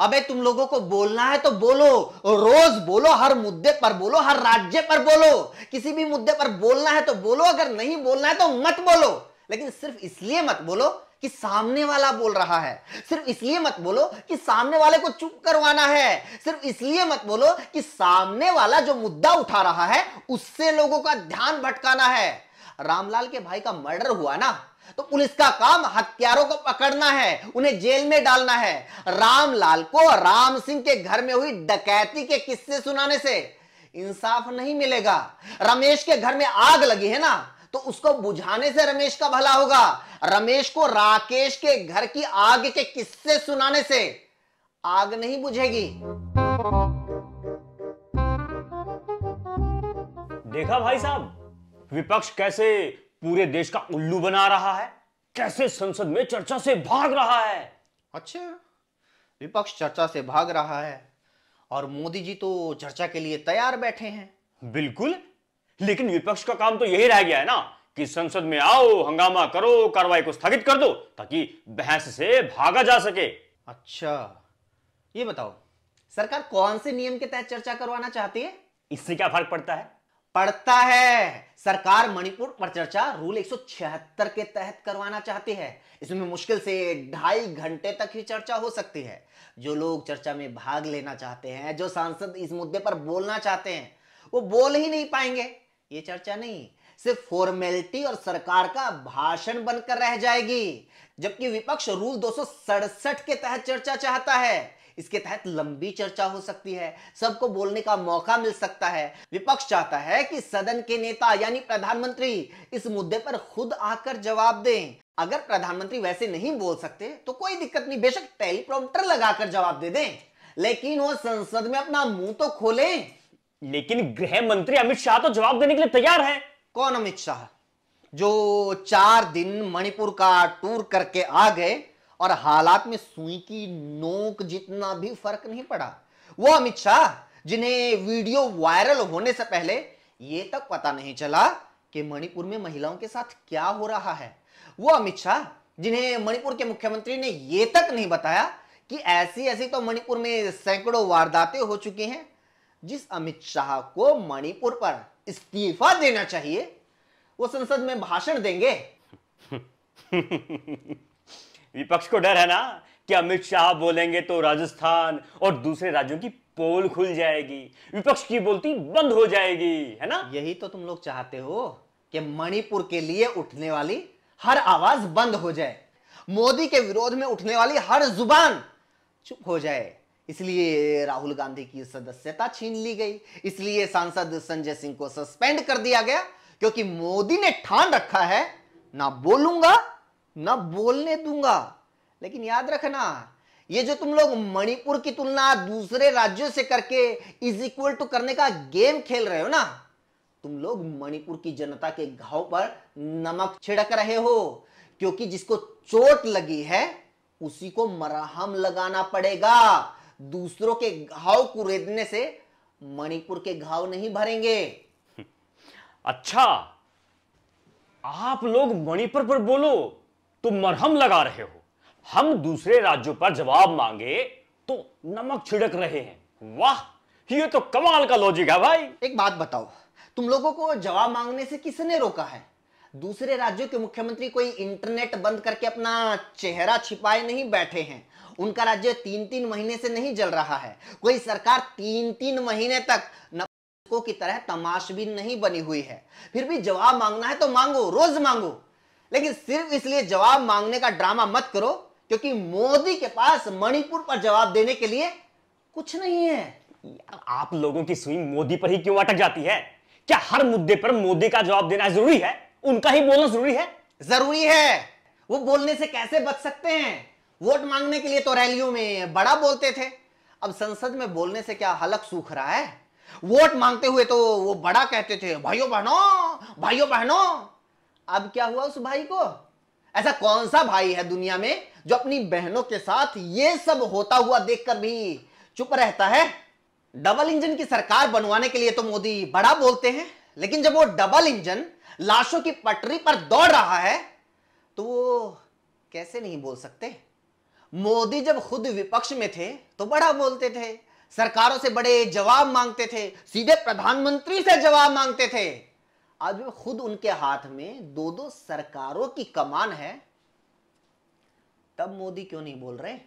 अबे तुम लोगों को बोलना है तो बोलो, रोज बोलो, हर मुद्दे पर बोलो, हर राज्य पर बोलो। किसी भी मुद्दे पर बोलना है तो बोलो, अगर नहीं बोलना है तो मत बोलो। लेकिन सिर्फ इसलिए मत बोलो कि सामने वाला बोल रहा है, सिर्फ इसलिए मत बोलो कि सामने वाले को चुप करवाना है, सिर्फ इसलिए मत बोलो कि सामने वाला जो मुद्दा उठा रहा है उससे लोगों का ध्यान भटकाना है। रामलाल के भाई का मर्डर हुआ ना, तो पुलिस का काम हत्यारों को पकड़ना है, उन्हें जेल में डालना है। रामलाल को राम सिंह के घर में हुई डकैती के किस्से सुनाने से इंसाफ नहीं मिलेगा। रमेश के घर में आग लगी है ना, तो उसको बुझाने से रमेश का भला होगा। रमेश को राकेश के घर की आग के किस्से सुनाने से आग नहीं बुझेगी। देखा भाई साहब, विपक्ष कैसे पूरे देश का उल्लू बना रहा है, कैसे संसद में चर्चा से भाग रहा है। अच्छा, विपक्ष चर्चा से भाग रहा है और मोदी जी तो चर्चा के लिए तैयार बैठे हैं। बिल्कुल, लेकिन विपक्ष का काम तो यही रह गया है ना कि संसद में आओ, हंगामा करो, कार्रवाई को स्थगित कर दो ताकि बहस से भागा जा सके। अच्छा, ये बताओ सरकार कौन से नियम के तहत चर्चा करवाना चाहती है? इससे क्या फर्क पड़ता है? पड़ता है। सरकार मणिपुर पर चर्चा रूल 176 के तहत करवाना चाहती है। इसमें मुश्किल से 2.5 घंटे तक ही चर्चा हो सकती है। जो लोग चर्चा में भाग लेना चाहते हैं, जो सांसद इस मुद्दे पर बोलना चाहते हैं, वो बोल ही नहीं पाएंगे। ये चर्चा नहीं, सिर्फ फॉर्मेलिटी और सरकार का भाषण बनकर रह जाएगी। जबकि विपक्ष रूल 267 के तहत चर्चा चाहता है। इसके तहत लंबी चर्चा हो सकती है, सबको बोलने का मौका मिल सकता है। विपक्ष चाहता है कि सदन के नेता यानी प्रधानमंत्री इस मुद्दे पर खुद आकर जवाब दें। अगर प्रधानमंत्री वैसे नहीं बोल सकते तो कोई दिक्कत नहीं, बेशक टेलीप्रॉम्प्टर लगाकर जवाब दे दें, लेकिन वो संसद में अपना मुंह तो खोलें। लेकिन गृह मंत्री अमित शाह तो जवाब देने के लिए तैयार है। कौन अमित शाह? जो 4 दिन मणिपुर का टूर करके आ गए और हालात में सुई की नोक जितना भी फर्क नहीं पड़ा। वो अमित शाह जिन्हें वीडियो वायरल होने से पहले ये तक पता नहीं चला कि मणिपुर में महिलाओं के साथ क्या हो रहा है। वो अमित शाह जिन्हें मणिपुर के मुख्यमंत्री ने ये तक नहीं बताया कि ऐसी ऐसी तो मणिपुर में सैकड़ों वारदातें हो चुकी हैं। जिस अमित शाह को मणिपुर पर इस्तीफा देना चाहिए, वो संसद में भाषण देंगे। विपक्ष को डर है ना कि अमित शाह बोलेंगे तो राजस्थान और दूसरे राज्यों की पोल खुल जाएगी, विपक्ष की बोलती बंद हो जाएगी, है ना? यही तो तुम लोग चाहते हो कि मणिपुर के लिए उठने वाली हर आवाज बंद हो जाए, मोदी के विरोध में उठने वाली हर जुबान चुप हो जाए। इसलिए राहुल गांधी की सदस्यता छीन ली गई, इसलिए सांसद संजय सिंह को सस्पेंड कर दिया गया, क्योंकि मोदी ने ठान रखा है ना बोलूंगा ना बोलने दूंगा। लेकिन याद रखना, ये जो तुम लोग मणिपुर की तुलना दूसरे राज्यों से करके इज इक्वल टू करने का गेम खेल रहे हो ना, तुम लोग मणिपुर की जनता के घाव पर नमक छिड़क रहे हो, क्योंकि जिसको चोट लगी है उसी को मरहम लगाना पड़ेगा। दूसरों के घाव कुरेदने से मणिपुर के घाव नहीं भरेंगे। अच्छा, आप लोग मणिपुर पर बोलो तो मरहम लगा रहे हो, हम दूसरे राज्यों पर जवाब मांगे तो नमक छिड़क रहे हैं। वाह, ये तो कमाल का लॉजिक है भाई। एक बात बताओ, तुम लोगों को जवाब मांगने से किसने रोका है? दूसरे राज्यों के मुख्यमंत्री कोई इंटरनेट बंद करके अपना चेहरा छिपाए नहीं बैठे हैं। उनका राज्य 3-3 महीने से नहीं जल रहा है। कोई सरकार 3-3 महीने तक नपुंसकों की तरह तमाशबीन नहीं बनी हुई है। फिर भी जवाब मांगना है तो मांगो, रोज मांगो, लेकिन सिर्फ इसलिए जवाब मांगने का ड्रामा मत करो क्योंकि मोदी के पास मणिपुर पर जवाब देने के लिए कुछ नहीं है। यार, आप लोगों की सुई मोदी पर ही क्यों अटक जाती है? क्या हर मुद्दे पर मोदी का जवाब देना जरूरी है? उनका ही बोलना जरूरी है? जरूरी है। वो बोलने से कैसे बच सकते हैं? वोट मांगने के लिए तो रैलियों में बड़ा बोलते थे, अब संसद में बोलने से क्या हलक सूख रहा है? वोट मांगते हुए तो वो बड़ा कहते थे, भाइयों बहनों, भाइयों बहनों। अब क्या हुआ उस भाई को? ऐसा कौन सा भाई है दुनिया में जो अपनी बहनों के साथ ये सब होता हुआ देखकर भी चुप रहता है? डबल इंजन की सरकार बनवाने के लिए तो मोदी बड़ा बोलते हैं, लेकिन जब वो डबल इंजन लाशों की पटरी पर दौड़ रहा है तो वो कैसे नहीं बोल सकते? मोदी जब खुद विपक्ष में थे तो बड़ा बोलते थे, सरकारों से बड़े जवाब मांगते थे, सीधे प्रधानमंत्री से जवाब मांगते थे। आज भी खुद उनके हाथ में दो दो सरकारों की कमान है, तब मोदी क्यों नहीं बोल रहे?